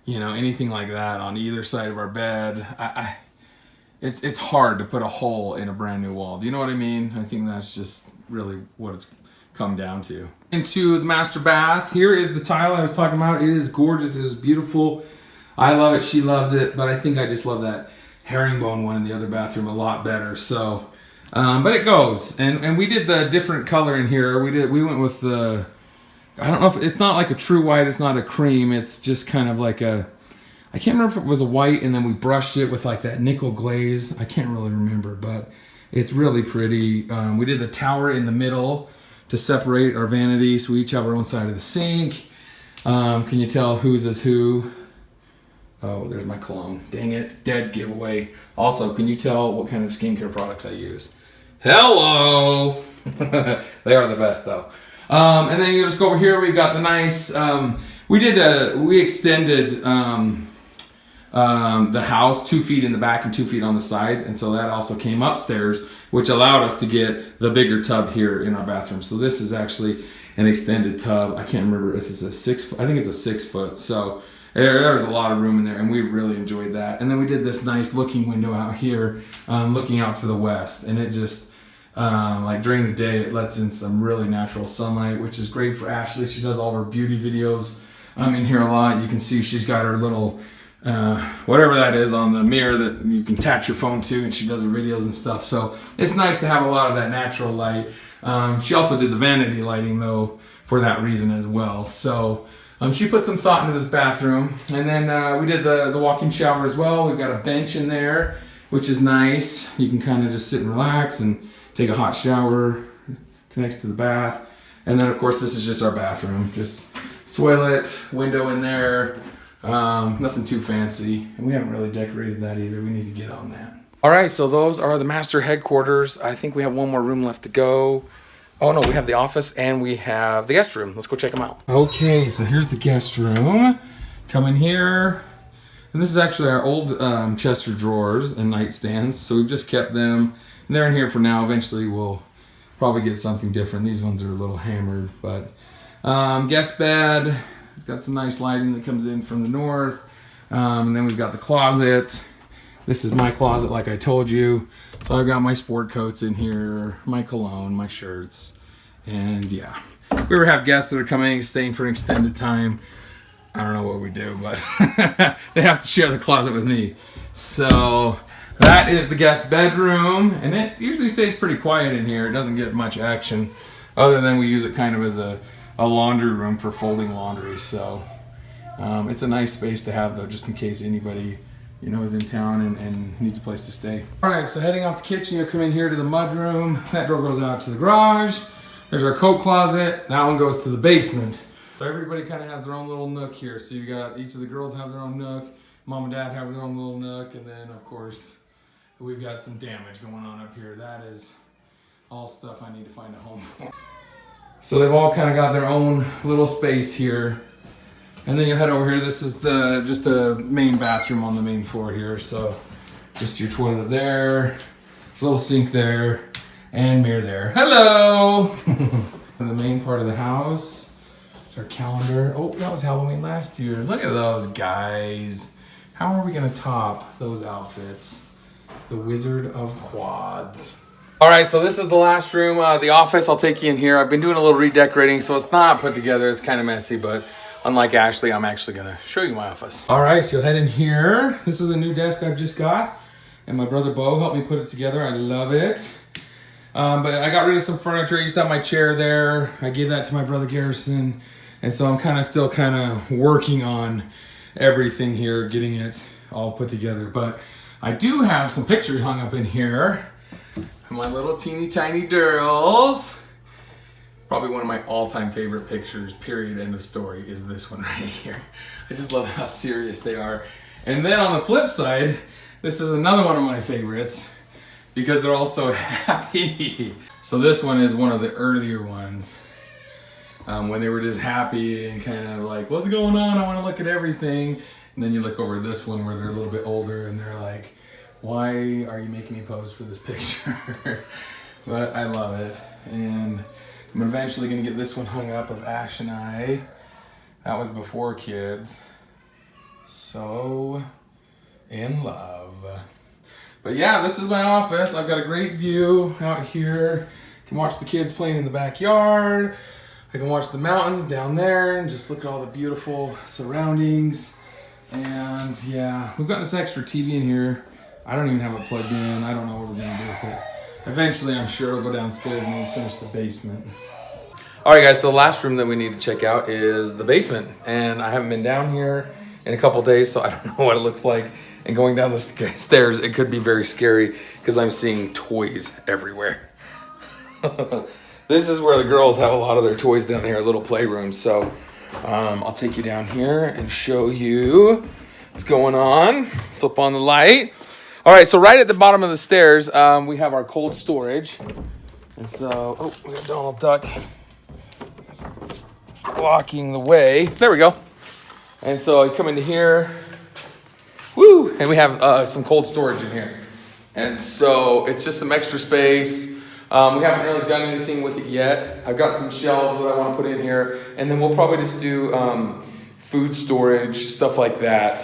anything like that on either side of our bed. It's hard to put a hole in a brand new wall. Do you know what I mean? I think that's just really what it's come down to. Into the master bath. Here is the tile I was talking about. It is gorgeous. It is beautiful. I love it. She loves it. But I think I just love that herringbone one in the other bathroom a lot better. So, but it goes. And we did the different color in here. We went with the, I don't know if it's not like a true white. It's not a cream. It's just kind of like a, I can't remember if it was a white and then we brushed it with like that nickel glaze. I can't really remember, but it's really pretty. We did the tower in the middle to separate our vanity, so we each have our own side of the sink. Can you tell whose is who? Oh, there's my cologne. Dang it, dead giveaway. Also, can you tell what kind of skincare products I use? Hello! They are the best though. And then you just go over here, we've got the nice, we extended the house 2 feet in the back and 2 feet on the sides, and so that also came upstairs, which allowed us to get the bigger tub here in our bathroom. So this is actually an extended tub. I can't remember if it's I think it's a 6 foot. So there was a lot of room in there, and we really enjoyed that. And then we did this nice looking window out here, looking out to the west, and it just like during the day it lets in some really natural sunlight, which is great for Ashley. She does all her beauty videos in here a lot. You can see she's got her little whatever that is on the mirror that you can attach your phone to, and she does her videos and stuff. So it's nice to have a lot of that natural light. She also did the vanity lighting though for that reason as well. So she put some thought into this bathroom. And then we did the walk-in shower as well. We've got a bench in there, which is nice. You can kind of just sit and relax and take a hot shower. Connects to the bath. And then of course this is just our bathroom. Just toilet, window in there. Nothing too fancy, and we haven't really decorated that either. We need to get on that. All right, so those are the master headquarters. I think we have one more room left to go. Oh no, we have the office and we have the guest room. Let's go check them out. Okay, so here's the guest room. Come in here, and this is actually our old chest of drawers and nightstands. So we've just kept them, and they're in here for now. Eventually we'll probably get something different. These ones are a little hammered, but guest bed. It's got some nice lighting that comes in from the north. And then we've got the closet. This is my closet like I told you. So I've got my sport coats in here, my cologne, my shirts. And yeah, if we ever have guests that are coming, staying for an extended time, I don't know what we do, but they have to share the closet with me. So that is the guest bedroom. And it usually stays pretty quiet in here. It doesn't get much action other than we use it kind of as a laundry room for folding laundry. So it's a nice space to have though, just in case anybody is in town and needs a place to stay. All right, so heading off the kitchen, you'll come in here to the mudroom. That door goes out to the garage. There's our coat closet. That one goes to the basement. So everybody kind of has their own little nook here. So you got each of the girls have their own nook. Mom and dad have their own little nook. And then of course, we've got some damage going on up here. That is all stuff I need to find a home for. So they've all kind of got their own little space here. And then you head over here. This is just the main bathroom on the main floor here. So just your toilet there, little sink there, and mirror there. Hello! The main part of the house is our calendar. Oh, that was Halloween last year. Look at those guys. How are we gonna top those outfits? The Wizard of Quads. All right, so this is the last room, the office. I'll take you in here. I've been doing a little redecorating, so it's not put together. It's kind of messy, but unlike Ashley, I'm actually gonna show you my office. All right, so you'll head in here. This is a new desk I've just got, and my brother Bo helped me put it together. I love it. But I got rid of some furniture. I used to have my chair there. I gave that to my brother Garrison, and so I'm still working on everything here, getting it all put together. But I do have some pictures hung up in here. My little teeny tiny girls. Probably one of my all-time favorite pictures, period, end of story, is this one right here. I just love how serious they are. And then on the flip side, this is another one of my favorites because they're all so happy. So this one is one of the earlier ones when they were just happy and kind of like, what's going on? I want to look at everything. And then you look over this one where they're a little bit older and they're like why are you making me pose for this picture? But I love it. And I'm eventually gonna get this one hung up of Ash and I. That was before kids. So in love. But yeah, this is my office. I've got a great view out here. Can watch the kids playing in the backyard. I can watch the mountains down there and just look at all the beautiful surroundings. And yeah, we've got this extra TV in here. I don't even have it plugged in. I don't know what we're gonna do with it. Eventually, I'm sure it'll go downstairs and we'll finish the basement. All right, guys, so the last room that we need to check out is the basement. And I haven't been down here in a couple days, so I don't know what it looks like. And going down the stairs, it could be very scary because I'm seeing toys everywhere. This is where the girls have a lot of their toys down here, little playrooms. So I'll take you down here and show you what's going on. Flip on the light. All right, so right at the bottom of the stairs, we have our cold storage. And so, oh, we got Donald Duck blocking the way. There we go. And so you come into here, woo, and we have some cold storage in here. And so it's just some extra space. We haven't really done anything with it yet. I've got some shelves that I want to put in here, and then we'll probably just do food storage, stuff like that,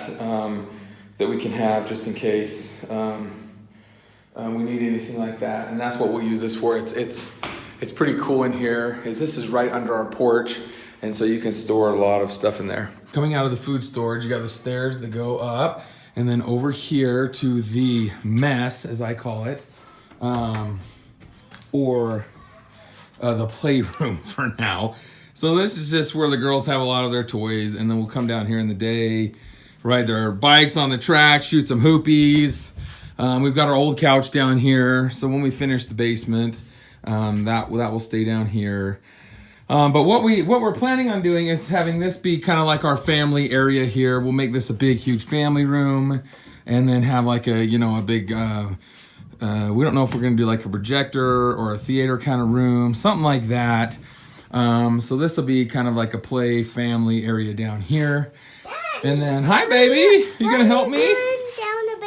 that we can have just in case we need anything like that. And that's what we'll use this for. It's pretty cool in here. This is right under our porch, and so you can store a lot of stuff in there. Coming out of the food storage, you got the stairs that go up, and then over here to the mess, as I call it. Or the playroom for now. So this is just where the girls have a lot of their toys, and then we'll come down here in the day, ride their bikes on the track, shoot some hoopies. We've got our old couch down here, so when we finish the basement, that will stay down here. But what we're planning on doing is having this be kind of like our family area here. We'll make this a big, huge family room, and then have like a big. We don't know if we're gonna do like a projector or a theater kind of room, something like that. So this will be kind of like a play family area down here. Daddy, and then, hi baby, you gonna help me?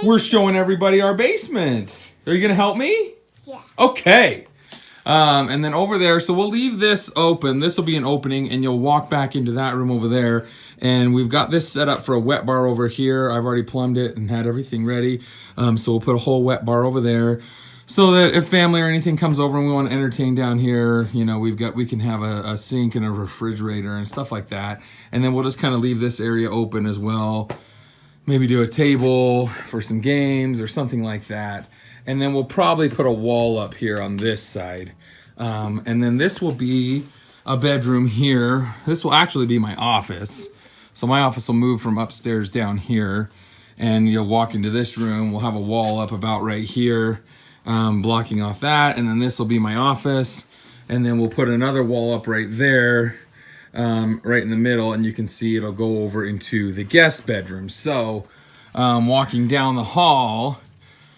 We're showing everybody our basement. Are you gonna help me? Yeah. Okay. And then over there, so we'll leave this open. This will be an opening, and you'll walk back into that room over there. And we've got this set up for a wet bar over here. I've already plumbed it and had everything ready. So we'll put a whole wet bar over there, so that if family or anything comes over and we want to entertain down here, we can have a sink and a refrigerator and stuff like that. And then we'll just kind of leave this area open as well. Maybe do a table for some games or something like that. And then we'll probably put a wall up here on this side. And then this will be a bedroom here. This will actually be my office. So my office will move from upstairs down here. And you'll walk into this room. We'll have a wall up about right here, blocking off that. And then this will be my office. And then we'll put another wall up right there, right in the middle. And you can see it'll go over into the guest bedroom. So walking down the hall,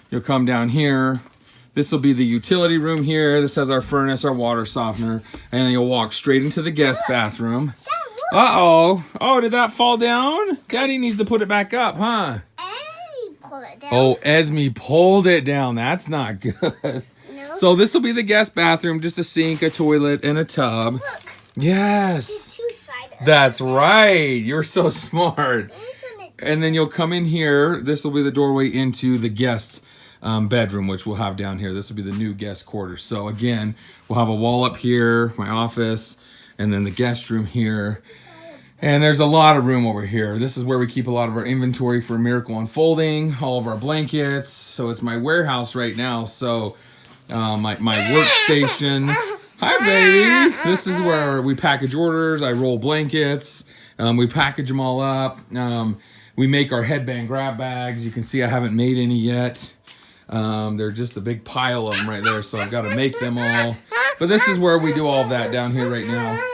you'll come down here. This will be the utility room here. This has our furnace, our water softener. And then you'll walk straight into the guest bathroom. Uh-oh. Oh, did that fall down? Daddy needs to put it back up, huh? Esme pulled it down. Oh, Esme pulled it down. That's not good. No. So this will be the guest bathroom. Just a sink, a toilet, and a tub. Look. Yes. Two-sided. That's right. You're so smart. And then you'll come in here. This will be the doorway into the guest bedroom, which we'll have down here. This will be the new guest quarters. So again, we'll have a wall up here, my office, and then the guest room here. And there's a lot of room over here. This is where we keep a lot of our inventory for Miracle Unfolding, all of our blankets. So it's my warehouse right now. So my workstation. Hi, baby. This is where we package orders. I roll blankets. We package them all up. We make our headband grab bags. You can see I haven't made any yet. They're just a big pile of them right there. So I've got to make them all. But this is where we do all of that down here right now.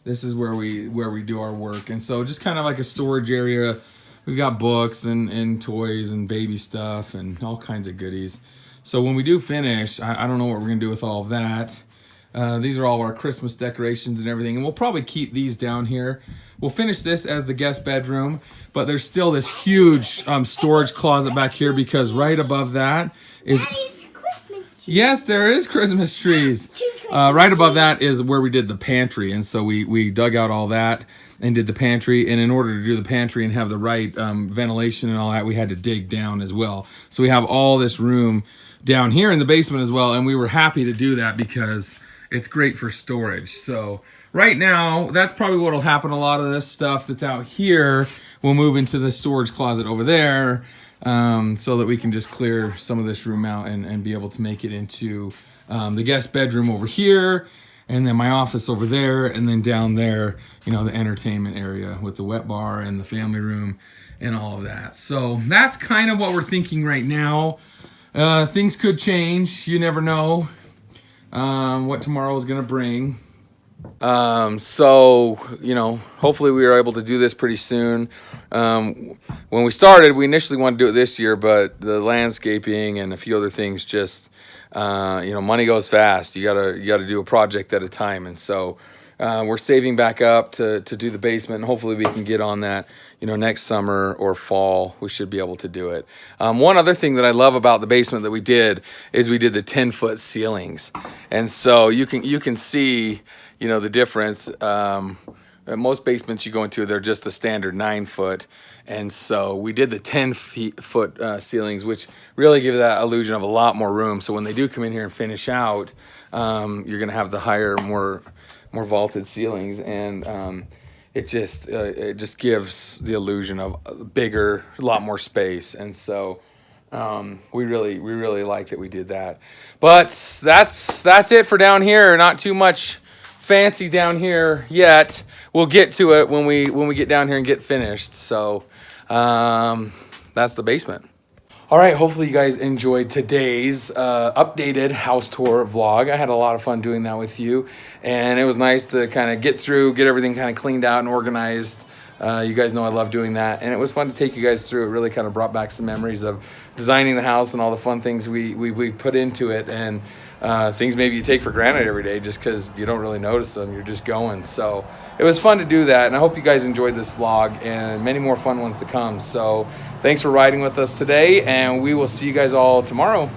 This is where we do our work. And so just kind of like a storage area. We've got books and toys and baby stuff and all kinds of goodies. So when we do finish, I don't know what we're going to do with all of that. These are all our Christmas decorations and everything, and we'll probably keep these down here. We'll finish this as the guest bedroom, but there's still this huge storage closet back here because right above that is... Daddy's Christmas tree. Yes, there is Christmas trees. Right above that is where we did the pantry, and so we dug out all that and did the pantry. And in order to do the pantry and have the right ventilation and all that, we had to dig down as well. So we have all this room down here in the basement as well, and we were happy to do that because it's great for storage. So right now, that's probably what will happen. A lot of this stuff that's out here will move into the storage closet over there, so that we can just clear some of this room out and be able to make it into the guest bedroom over here, and then my office over there, and then down there, you know, the entertainment area with the wet bar and the family room and all of that. So that's kind of what we're thinking right now. Things could change. You never know what tomorrow is going to bring. So, you know, hopefully we are able to do this pretty soon. When we started, we initially wanted to do it this year, but the landscaping and a few other things just, you know, money goes fast. You gotta do a project at a time. And so, we're saving back up to do the basement, and hopefully we can get on that, you know, next summer or fall. We should be able to do it. One other thing that I love about the basement that we did is we did the 10-foot ceilings. And so you can see, you know, the difference. Most basements you go into, they're just the standard 9-foot. And so we did the 10-foot ceilings, which really give that illusion of a lot more room. So when they do come in here and finish out, you're going to have the higher, more vaulted ceilings. And it just gives the illusion of bigger, a lot more space. And so we really like that we did that. But that's it for down here. Not too much fancy down here yet. We'll get to it when we get down here and get finished. So that's the basement. All right, hopefully you guys enjoyed today's updated house tour vlog. I had a lot of fun doing that with you, and it was nice to kind of get everything kind of cleaned out and organized. You guys know I love doing that, and it was fun to take you guys through. It really kind of brought back some memories of designing the house and all the fun things we put into it, and things maybe you take for granted every day just because you don't really notice them. You're just going. So it was fun to do that, and I hope you guys enjoyed this vlog and many more fun ones to come. So thanks for riding with us today, and we will see you guys all tomorrow.